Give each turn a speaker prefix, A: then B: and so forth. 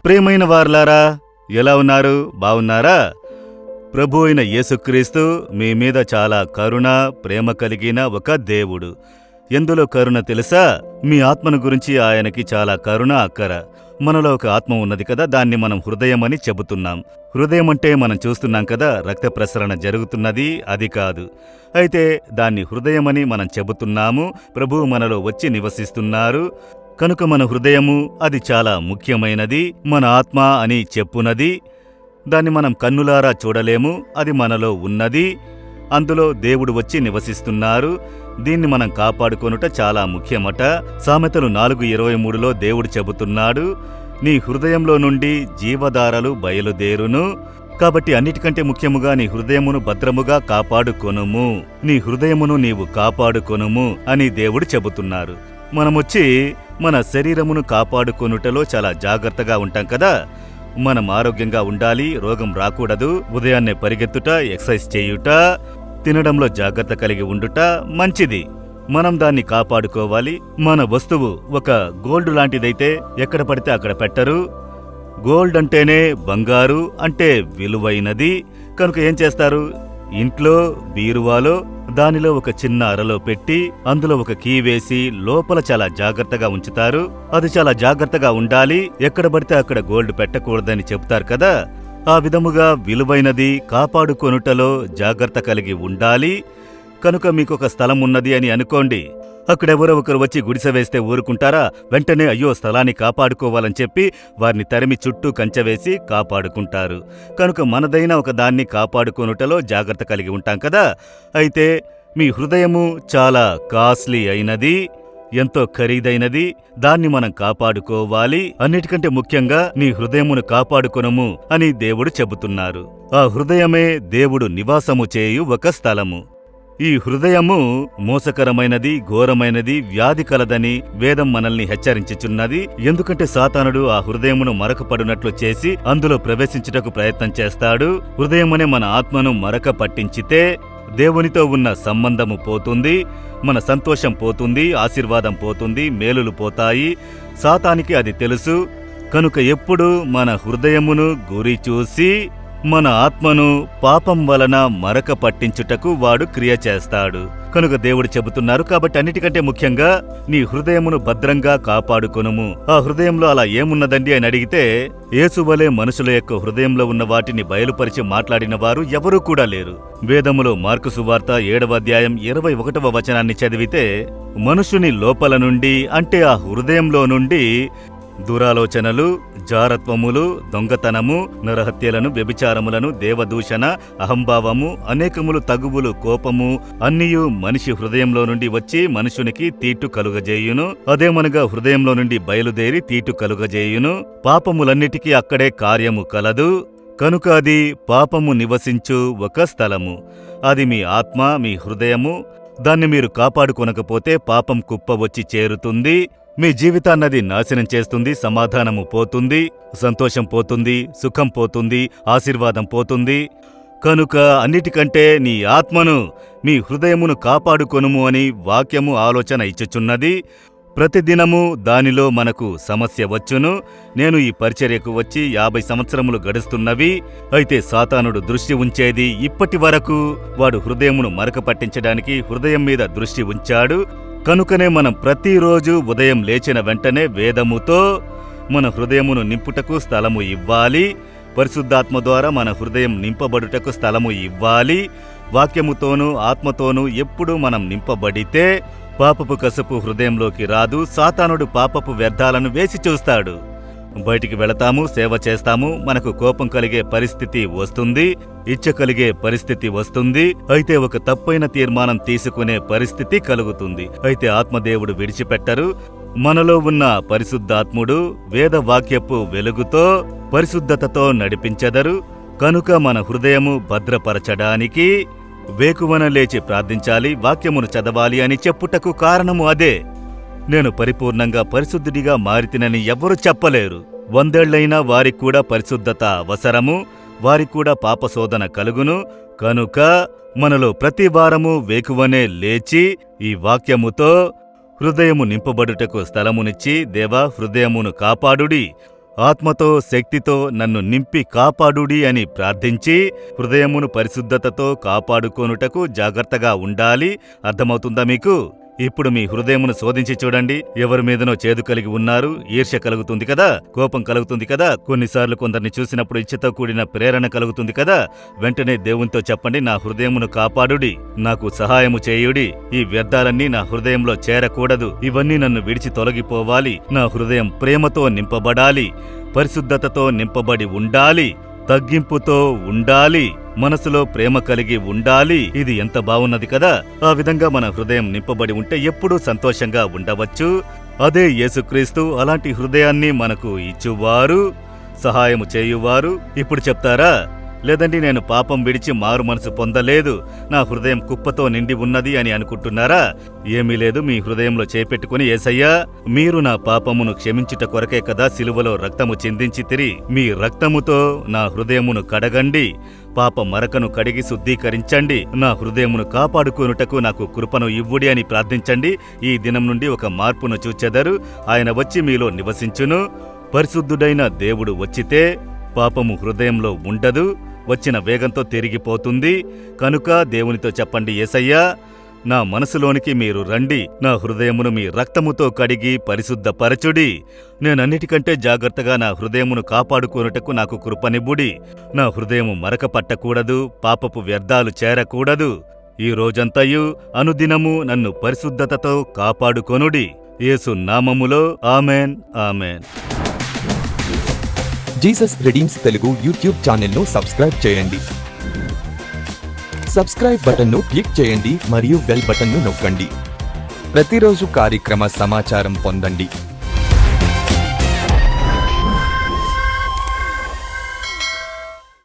A: ప్రియమైన వారలారా, ఎలా ఉన్నారు? బావున్నారా? ప్రభు అయిన యేసుక్రీస్తు మీ మీద చాలా కరుణ, ప్రేమ కలిగిన ఒక దేవుడు. ఎందులో కరుణ తెలుసా? మీ ఆత్మను గురించి ఆయనకి చాలా కరుణ, అక్కర. మనలో ఒక ఆత్మ ఉన్నది కదా, దాన్ని మనం హృదయం అని చెబుతున్నాం. హృదయం అంటే మనం చూస్తున్నాం కదా, రక్త ప్రసరణ జరుగుతున్నది, అది కాదు. అయితే దాన్ని హృదయమని మనం చెబుతున్నాము. ప్రభువు మనలో వచ్చి నివసిస్తున్నారు కనుక మన హృదయము అది చాలా ముఖ్యమైనది. మన ఆత్మ అని చెప్పునది. దాన్ని మనం కన్నులారా చూడలేము, అది మనలో ఉన్నది. అందులో దేవుడు వచ్చి నివసిస్తున్నారు. దీన్ని మనం కాపాడుకొనుట చాలా ముఖ్యమట. సామెతలు 4:23లో దేవుడు చెబుతున్నాడు, నీ హృదయంలో నుండి జీవధారలు బయలుదేరును. కాబట్టి అన్నిటికంటే ముఖ్యముగా నీ హృదయమును భద్రముగా కాపాడుకొనుము. నీ హృదయమును నీవు కాపాడుకొనుము అని దేవుడు చెబుతున్నారు. మనమొచ్చి మన శరీరమును కాపాడుకొనుటలో చాలా జాగ్రత్తగా ఉంటాం కదా. మనం ఆరోగ్యంగా ఉండాలి, రోగం రాకూడదు, ఉదయాన్నే పరిగెత్తుట, ఎక్సర్సైజ్ చేయుట, తినడంలో జాగ్రత్త కలిగి ఉండుట మంచిది. మనం దాన్ని కాపాడుకోవాలి. మన వస్తువు ఒక గోల్డ్ లాంటిదైతే ఎక్కడ పడితే అక్కడ పెట్టరు. గోల్డ్ అంటేనే బంగారు, అంటే విలువైనది. కనుక ఏం చేస్తారు? ఇంట్లో బీరువాలో దానిలో ఒక చిన్న అరలో పెట్టి అందులో ఒక కీ వేసి లోపల చాలా జాగ్రత్తగా ఉంచుతారు. అది చాలా జాగ్రత్తగా ఉండాలి. ఎక్కడ పడితే అక్కడ గోల్డ్ పెట్టకూడదని చెప్తారు కదా. ఆ విధముగా విలువైనది కాపాడుకొనుటలో జాగ్రత్త కలిగి ఉండాలి. కనుక మీకొక స్థలం ఉన్నది అని అనుకోండి. అక్కడెవరో ఒకరు వచ్చి గుడిసె వేస్తే ఊరుకుంటారా? వెంటనే అయ్యో స్థలాన్ని కాపాడుకోవాలని చెప్పి వారిని తరిమి చుట్టూ కంచెవేసి కాపాడుకుంటారు. కనుక మనదైన ఒక దాన్ని కాపాడుకొనుటలో జాగ్రత్త కలిగి ఉంటాం కదా. అయితే మీ హృదయము చాలా కాస్ట్లీ అయినది, ఎంతో ఖరీదైనది. దాన్ని మనం కాపాడుకోవాలి. అన్నిటికంటే ముఖ్యంగా నీ హృదయమును కాపాడుకొనుము అని దేవుడు చెబుతున్నారు. ఆ హృదయమే దేవుడు నివాసము చేయు ఒక స్థలము. ఈ హృదయము మోసకరమైనది, ఘోరమైనది, వ్యాధి కలదని వేదం మనల్ని హెచ్చరించుచున్నది. ఎందుకంటే సాతానుడు ఆ హృదయమును మరకపడినట్లు చేసి అందులో ప్రవేశించుటకు ప్రయత్నం చేస్తాడు. హృదయమనే మన ఆత్మను మరక పట్టించితే దేవునితో ఉన్న సంబంధము పోతుంది, మన సంతోషం పోతుంది, ఆశీర్వాదం పోతుంది, మేలులు పోతాయి. సాతానికి అది తెలుసు. కనుక ఎప్పుడు మన హృదయమును గురి చూసి మన ఆత్మను పాపం వలన మరక పట్టించుటకు వాడు క్రియ చేస్తాడు. కనుక దేవుడు చెబుతున్నారు, కాబట్టి అన్నిటికంటే ముఖ్యంగా నీ హృదయమును భద్రంగా కాపాడుకొనుము. ఆ హృదయంలో అలా ఏమున్నదండి అని అడిగితే, యేసువలే మనుషుల యొక్క హృదయంలో ఉన్న వాటిని బయలుపరిచి మాట్లాడిన వారు ఎవరూ కూడా లేరు. వేదములో మార్కు సువార్త 7వ అధ్యాయం 21వ వచనాన్ని చదివితే, మనుషుని లోపల నుండి, అంటే ఆ హృదయంలో నుండి దురాలోచనలు, జారత్వములు, దొంగతనము, నరహత్యలను, వ్యభిచారములను, దేవదూషణ, అహంభావము, అనేకములు తగువులు, కోపము అన్నియు మనిషి హృదయంలో నుండి వచ్చి మనుషునికి తీటు కలుగజేయును. అదేమనగా హృదయంలో నుండి బయలుదేరి తీటు కలుగజేయును. పాపములన్నిటికీ అక్కడే కార్యము కలదు. కనుక అది పాపము నివసించు ఒక స్థలము. అది మీ ఆత్మ, మీ హృదయము. దాన్ని మీరు కాపాడుకొనకపోతే పాపం కుప్ప వచ్చి చేరుతుంది. మీ జీవితాన్నది నాశనం చేస్తుంది. సమాధానము పోతుంది, సంతోషం పోతుంది, సుఖం పోతుంది, ఆశీర్వాదం పోతుంది. కనుక అన్నిటికంటే నీ ఆత్మను, మీ హృదయమును కాపాడుకొనుము అని వాక్యము ఆలోచన ఇచ్చుచున్నది. ప్రతిదినము దానిలో మనకు సమస్య వచ్చును. నేను ఈ పరిచర్యకు వచ్చి 50 సంవత్సరములు గడుస్తున్నవి. అయితే సాతానుడు దృష్టి ఉంచేది ఇప్పటి వరకు వాడు హృదయమును మరక పట్టించడానికి హృదయం మీద దృష్టి ఉంచాడు. కనుకనే మనం ప్రతిరోజు ఉదయం లేచిన వెంటనే వేదముతో మన హృదయమును నింపుటకు స్థలము ఇవ్వాలి. పరిశుద్ధాత్మ ద్వారా మన హృదయం నింపబడుటకు స్థలము ఇవ్వాలి. వాక్యముతోనూ ఆత్మతోనూ ఎప్పుడు మనం నింపబడితే పాపపు కసుపు హృదయంలోకి రాదు. సాతానుడు పాపపు వ్యర్థాలను వేసి చూస్తాడు. బయటికి వెళతాము, సేవ చేస్తాము, మనకు కోపం కలిగే పరిస్థితి వస్తుంది, ఇచ్చ కలిగే పరిస్థితి వస్తుంది. అయితే ఒక తప్పైన తీర్మానం తీసుకునే పరిస్థితి కలుగుతుంది. అయితే ఆత్మదేవుడు విడిచిపెట్టరు. మనలో ఉన్న పరిశుద్ధాత్ముడు వేదవాక్యపు వెలుగుతో పరిశుద్ధతతో నడిపించెదరు. కనుక మన హృదయము భద్రపరచడానికి వేకువన లేచి ప్రార్థించాలి, వాక్యమును చదవాలి అని చెప్పుటకు కారణము అదే. నేను పరిపూర్ణంగా పరిశుద్ధుడిగా మారితినని ఎవ్వరూ చెప్పలేరు. 100 ఏళ్లైనా వారికి కూడా పరిశుద్ధత అవసరము. వారికి కూడా పాపశోధన కలుగును. కనుక మనలో ప్రతి వారము వేకువనే లేచి ఈ వాక్యముతో హృదయము నింపబడుటకు స్థలమునిచ్చి, దేవా హృదయమును కాపాడుడి, ఆత్మతో శక్తితో నన్ను నింపి కాపాడుడి అని ప్రార్థించి హృదయమును పరిశుద్ధతతో కాపాడుకొనుటకు జాగ్రత్తగా ఉండాలి. అర్థమవుతుందా మీకు? ఇప్పుడు మీ హృదయమును శోధించి చూడండి. ఎవరి మీదనో చేదు కలిగి ఉన్నారు, ఈర్ష్య కలుగుతుంది కదా, కోపం కలుగుతుంది కదా, కొన్నిసార్లు కొందరిని చూసినప్పుడు ఇచ్చతో కూడిన ప్రేరణ కలుగుతుంది కదా. వెంటనే దేవునితో చెప్పండి, నా హృదయమును కాపాడుడి, నాకు సహాయము చేయుడి, ఈ వ్యర్థాలన్నీ నా హృదయంలో చేరకూడదు, ఇవన్నీ నన్ను విడిచి తొలగిపోవాలి, నా హృదయం ప్రేమతో నింపబడాలి, పరిశుద్ధతతో నింపబడి ఉండాలి, తగ్గింపుతో ఉండాలి, మనసులో ప్రేమ కలిగి ఉండాలి. ఇది ఎంత బావున్నది కదా. ఆ విధంగా మన హృదయం నింపబడి ఉంటే ఎప్పుడూ సంతోషంగా ఉండవచ్చు. అదే యేసుక్రీస్తు అలాంటి హృదయాన్ని మనకు ఇచ్చువారు, సహాయము చేయువారు. ఇప్పుడు చెప్తారా, లేదండి నేను పాపం విడిచి మారు మనసు పొందలేదు, నా హృదయం కుప్పతో నిండి ఉన్నది అని అనుకుంటున్నారా? ఏమీ లేదు. మీ హృదయంలో చేపెట్టుకుని, యేసయ్యా, మీరు నా పాపమును క్షమించుట కొరకే కదా సిలువలో రక్తము చిందించితిరి, మీ రక్తముతో నా హృదయమును కడగండి, పాప మరకను కడిగి శుద్ధీకరించండి, నా హృదయమును కాపాడుకొనుటకు నాకు కృపను ఇవ్వుడి అని ప్రార్థించండి. ఈ దినం నుండి ఒక మార్పును చూచెదరు. ఆయన వచ్చి మీలో నివసించును. పరిశుద్ధుడైన దేవుడు వచ్చితే పాపము హృదయంలో ఉండదు, వచ్చిన వేగంతో తిరిగిపోతుంది. కనుక దేవునితో చెప్పండి, యేసయ్యా, నా మనసులోనికి మీరు రండి, నా హృదయమును మీ రక్తముతో కడిగి పరిశుద్ధపరచుడి, నేనన్నిటికంటే జాగ్రత్తగా నా హృదయమును కాపాడుకొనుటకు నాకు కృపనివ్వుడి, నా హృదయము మరక పట్టకూడదు, పాపపు వ్యర్థాలు చేరకూడదు. ఈ రోజంతయు అనుదినము నన్ను పరిశుద్ధతతో కాపాడుకొనుడి. యేసు నామములో amen, amen.
B: Jesus redeems Telugu YouTube ఛానల్ను సబ్స్క్రైబ్ చేయండి. సబ్స్క్రైబ్ బటన్ను క్లిక్ చేయండి మరియు బెల్ బటన్ను నొక్కండి. ప్రతిరోజు కార్యక్రమ సమాచారం పొందండి.